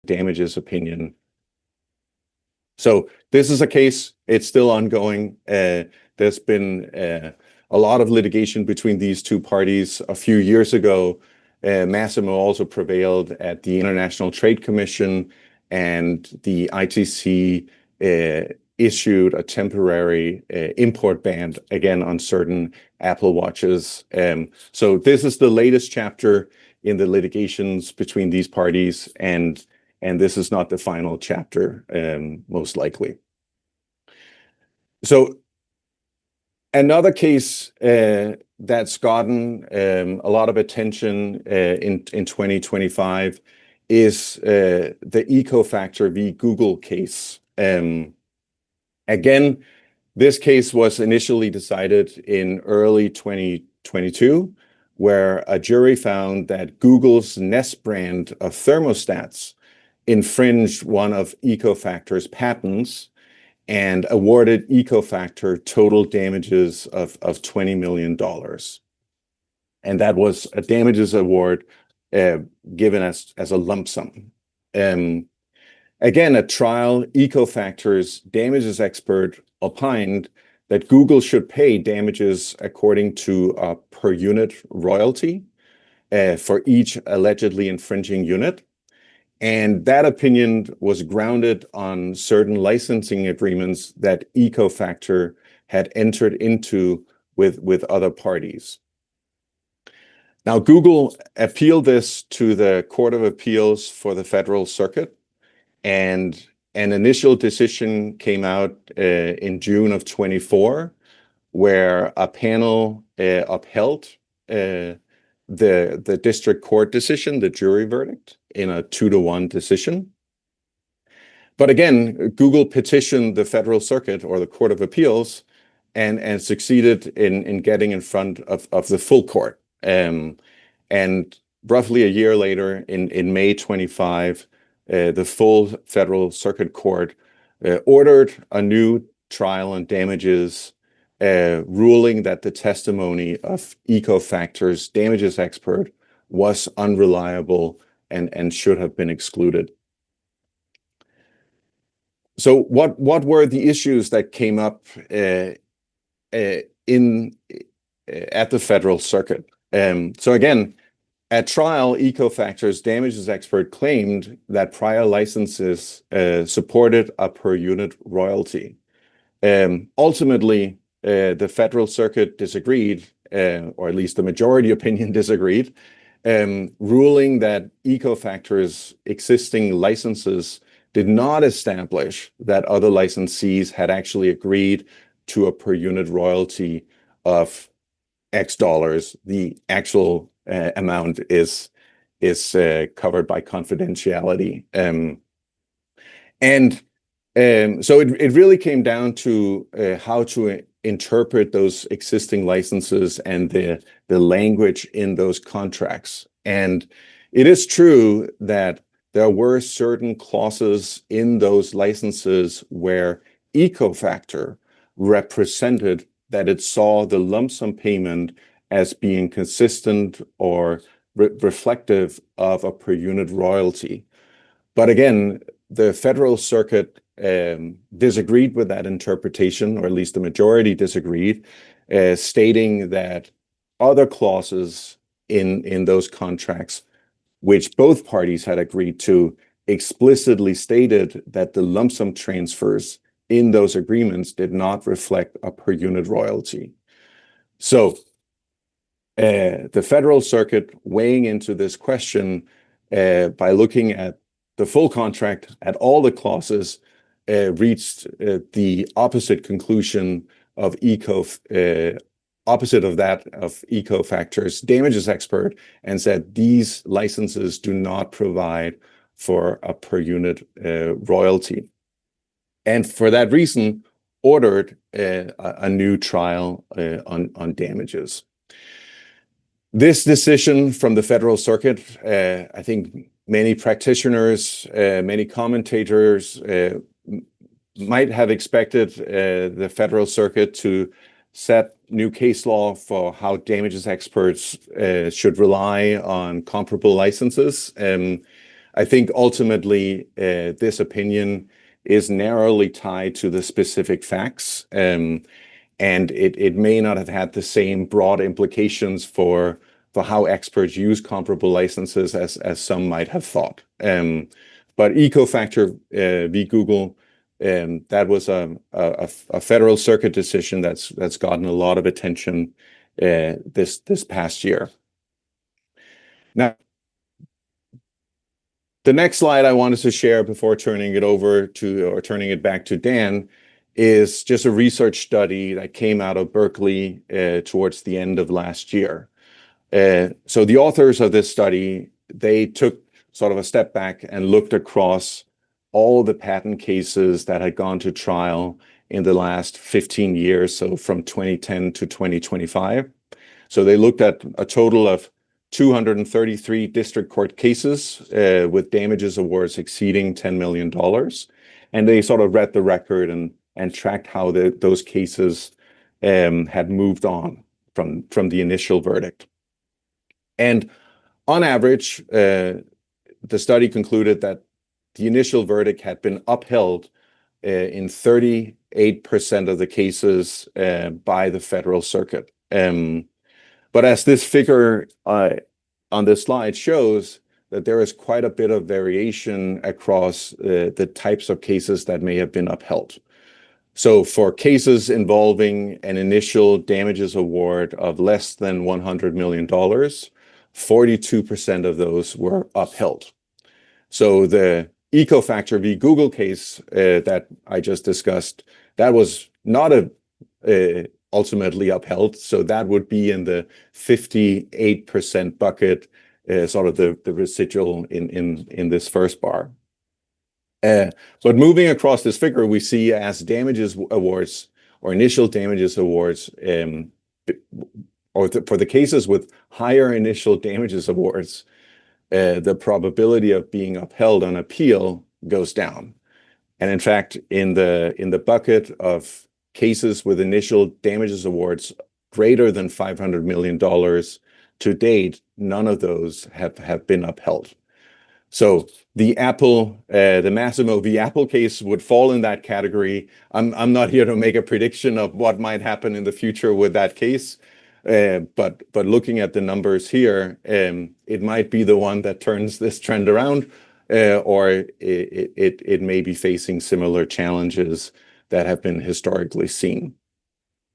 damages opinion. So this is a case, it's still ongoing. There's been a lot of litigation between these two parties. A few years ago, Massimo also prevailed at the International Trade Commission, and the ITC issued a temporary import ban again on certain Apple Watches. So this is the latest chapter in the litigations between these parties, and this is not the final chapter, most likely. So another case that's gotten a lot of attention in 2025 is the Ecofactor v. Google case. Again, this case was initially decided in early 2022, where a jury found that Google's Nest brand of thermostats infringed one of Ecofactor's patents and awarded Ecofactor total damages of $20 million. And that was a damages award given as a lump sum. Again, at trial, Ecofactor's damages expert opined that Google should pay damages according to a per unit royalty for each allegedly infringing unit. And that opinion was grounded on certain licensing agreements that Ecofactor had entered into with other parties. Now, Google appealed this to the Court of Appeals for the Federal Circuit, and an initial decision came out in June of 24, where a panel upheld the district court decision, the jury verdict, in a 2-to-1 decision. But again, Google petitioned the Federal Circuit or the Court of Appeals and succeeded in getting in front of the full court. And roughly a year later, in May 25, the full Federal Circuit Court ordered a new trial on damages, ruling that the testimony of Ecofactor's damages expert was unreliable and should have been excluded. So what were the issues that came up at the Federal Circuit? So again, at trial, Ecofactor's damages expert claimed that prior licenses supported a per unit royalty. Ultimately, the Federal Circuit disagreed, or at least the majority opinion disagreed, ruling that Ecofactor's existing licenses did not establish that other licensees had actually agreed to a per unit royalty of X dollars. The actual amount is covered by confidentiality. So it really came down to how to interpret those existing licenses and the language in those contracts. And it is true that there were certain clauses in those licenses where Ecofactor represented that it saw the lump sum payment as being consistent or reflective of a per unit royalty. But again, the Federal Circuit disagreed with that interpretation, or at least the majority disagreed, stating that other clauses in those contracts, which both parties had agreed to, explicitly stated that the lump sum transfers in those agreements did not reflect a per unit royalty. So the Federal Circuit, weighing into this question by looking at the full contract, at all the clauses, reached the opposite conclusion of opposite of that of Ecofactor's damages expert, and said these licenses do not provide for a per unit royalty. And for that reason, ordered a new trial on damages. This decision from the Federal Circuit, I think many practitioners, many commentators might have expected the Federal Circuit to set new case law for how damages experts should rely on comparable licenses. I think ultimately this opinion is narrowly tied to the specific facts, and it may not have had the same broad implications for how experts use comparable licenses as some might have thought. But Ecofactor v. Google, that was a Federal Circuit decision that's gotten a lot of attention this past year. Now, the next slide I wanted to share before turning it back to Dan is just a research study that came out of Berkeley towards the end of last year. So the authors of this study, they took sort of a step back and looked across all the patent cases that had gone to trial in the last 15 years, so from 2010 to 2025. So they looked at a total of 233 district court cases with damages awards exceeding $10 million. And they sort of read the record and tracked how those cases had moved on from the initial verdict. And on average, the study concluded that the initial verdict had been upheld in 38% of the cases by the Federal Circuit. But as this figure on this slide shows, that there is quite a bit of variation across the types of cases that may have been upheld. So for cases involving an initial damages award of less than $100 million, 42% of those were upheld. So the Ecofactor v. Google case that I just discussed, that was not ultimately upheld. So that would be in the 58% bucket, sort of the residual in this first bar. But moving across this figure, we see as damages awards or initial damages awards, for the cases with higher initial damages awards, the probability of being upheld on appeal goes down. And in fact, in the bucket of cases with initial damages awards greater than $500 million to date, none of those have been upheld. So the Massimo v. Apple case would fall in that category. I'm not here to make a prediction of what might happen in the future with that case, but looking at the numbers here, it might be the one that turns this trend around, or it may be facing similar challenges that have been historically seen.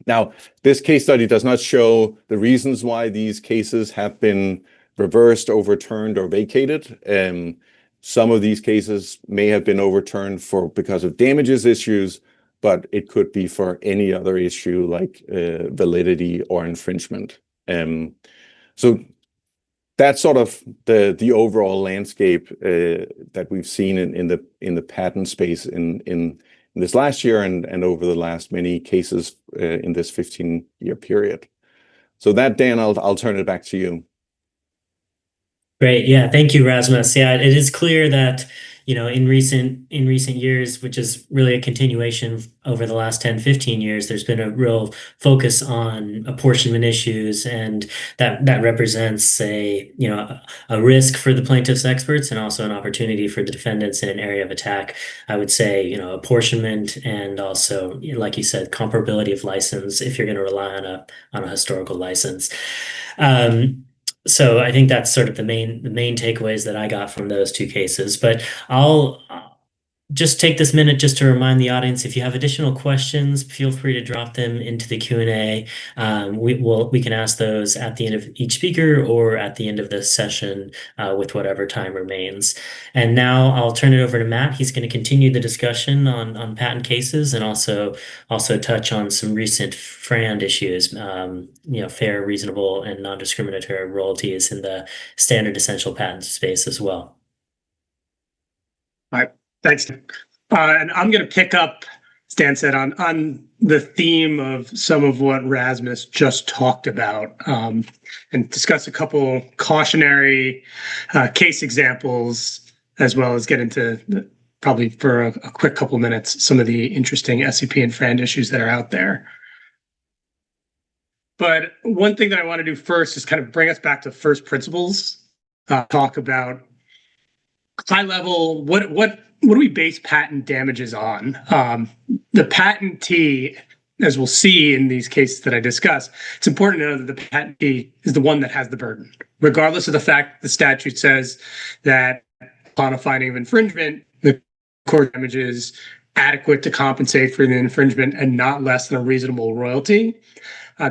Now, this case study does not show the reasons why these cases have been reversed, overturned, or vacated. Some of these cases may have been overturned because of damages issues, but it could be for any other issue like validity or infringement. So that's sort of the overall landscape that we've seen in the patent space in this last year and over the last many cases in this 15-year period. So that, Dan, I'll turn it back to you. Great. Yeah. Thank you, Rasmus. Yeah, it is clear that, in recent years, which is really a continuation over the last 10, 15 years, there's been a real focus on apportionment issues, and that represents a risk for the plaintiff's experts and also an opportunity for the defendants in an area of attack. I would say, apportionment and also, like you said, comparability of license if you're going to rely on a historical license. So I think that's sort of the main takeaways that I got from those two cases. But I'll just take this minute just to remind the audience, if you have additional questions, feel free to drop them into the Q&A. We can ask those at the end of each speaker or at the end of the session with whatever time remains. And now I'll turn it over to Matt. He's going to continue the discussion on patent cases and also touch on some recent FRAND issues, fair, reasonable, and non-discriminatory royalties in the standard essential patent space as well. All right. Thanks. And I'm going to pick up, Stan said, on the theme of some of what Rasmus just talked about, and discuss a couple cautionary case examples, as well as get into, probably for a quick couple minutes, some of the interesting SEP and FRAND issues that are out there. But one thing that I want to do first is kind of bring us back to first principles, talk about high level, what do we base patent damages on? The patentee, as we'll see in these cases that I discuss, it's important to know that the patentee is the one that has the burden, regardless of the fact the statute says that upon a finding of infringement, the court damages adequate to compensate for the infringement and not less than a reasonable royalty.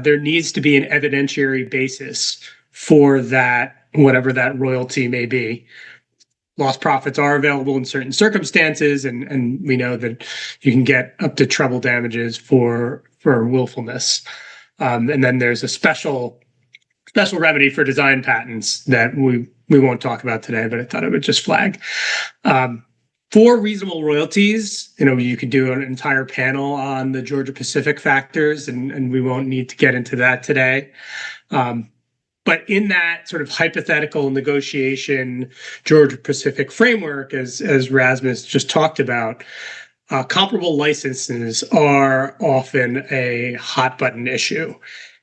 There needs to be an evidentiary basis for that, whatever that royalty may be. Lost profits are available in certain circumstances, and we know that you can get up to treble damages for willfulness. And then there's a special remedy for design patents that we won't talk about today, but I thought I would just flag. For reasonable royalties, you could do an entire panel on the Georgia-Pacific factors, and we won't need to get into that today. But in that sort of hypothetical negotiation Georgia-Pacific framework, as Rasmus just talked about, comparable licenses are often a hot button issue.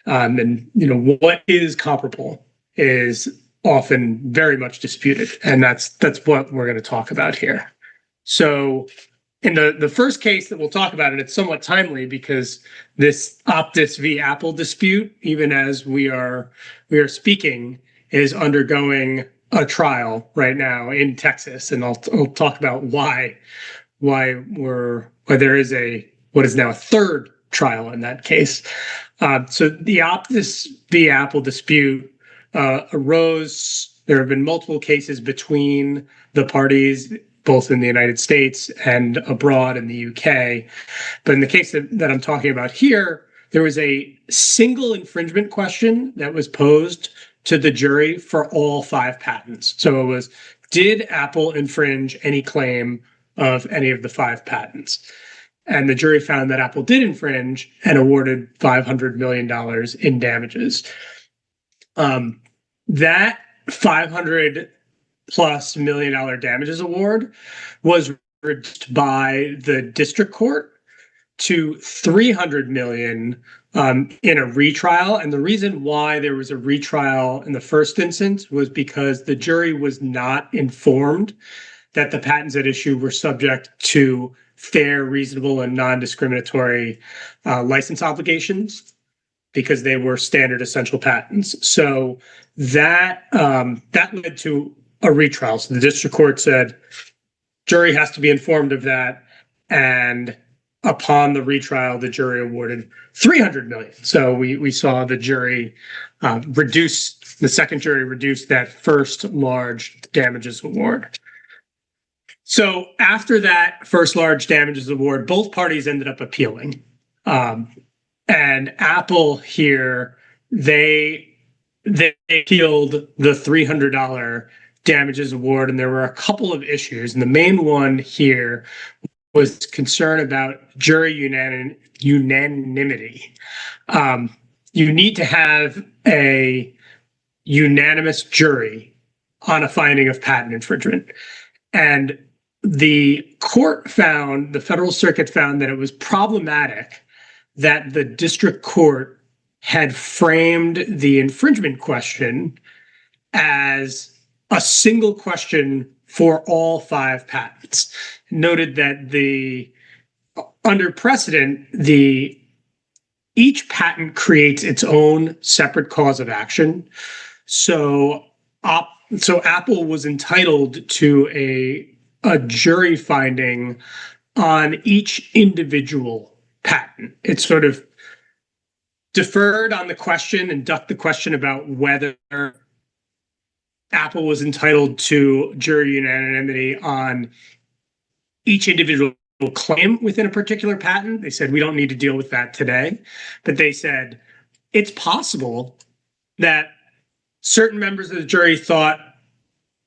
And what is comparable is often very much disputed, and that's what we're going to talk about here. So in the first case that we'll talk about, and it's somewhat timely because this Optus v. Apple dispute, even as we are speaking, is undergoing a trial right now in Texas, and I'll talk about why there is what is now a third trial in that case. So the Optus v. Apple dispute arose. There have been multiple cases between the parties, both in the United States and abroad in the UK. But in the case that I'm talking about here, there was a single infringement question that was posed to the jury for all 5 patents. So it was, did Apple infringe any claim of any of the 5 patents? And the jury found that Apple did infringe and awarded $500 million in damages. That $500+ million damages award was reduced by the district court to $300 million in a retrial. And the reason why there was a retrial in the first instance was because the jury was not informed that the patents at issue were subject to fair, reasonable, and non-discriminatory license obligations, because they were standard essential patents. So that led to a retrial. So the district court said, jury has to be informed of that. And upon the retrial, the jury awarded $300 million. So we saw the jury the second jury reduce that first large damages award. So after that first large damages award, both parties ended up appealing. And Apple here, they appealed the $300 damages award, and there were a couple of issues. And the main one here was concern about jury unanimity. You need to have a unanimous jury on a finding of patent infringement. And the Federal Circuit found that it was problematic that the district court had framed the infringement question as a single question for all 5 patents. Noted that under precedent, each patent creates its own separate cause of action. So Apple was entitled to a jury finding on each individual patent. It sort of deferred on the question and ducked the question about whether Apple was entitled to jury unanimity on each individual claim within a particular patent. They said, we don't need to deal with that today. But they said, it's possible that certain members of the jury thought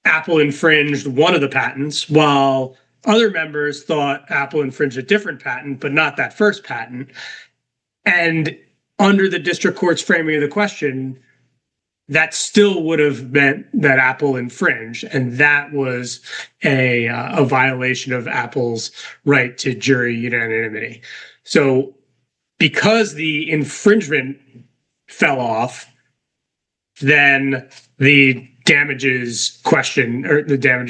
Apple infringed one of the patents, while other members thought Apple infringed a different patent, but not that first patent. And under the district court's framing of the question, that still would have meant that Apple infringed, and that was a violation of Apple's right to jury unanimity. So because the infringement fell off, then the damages question, or the damages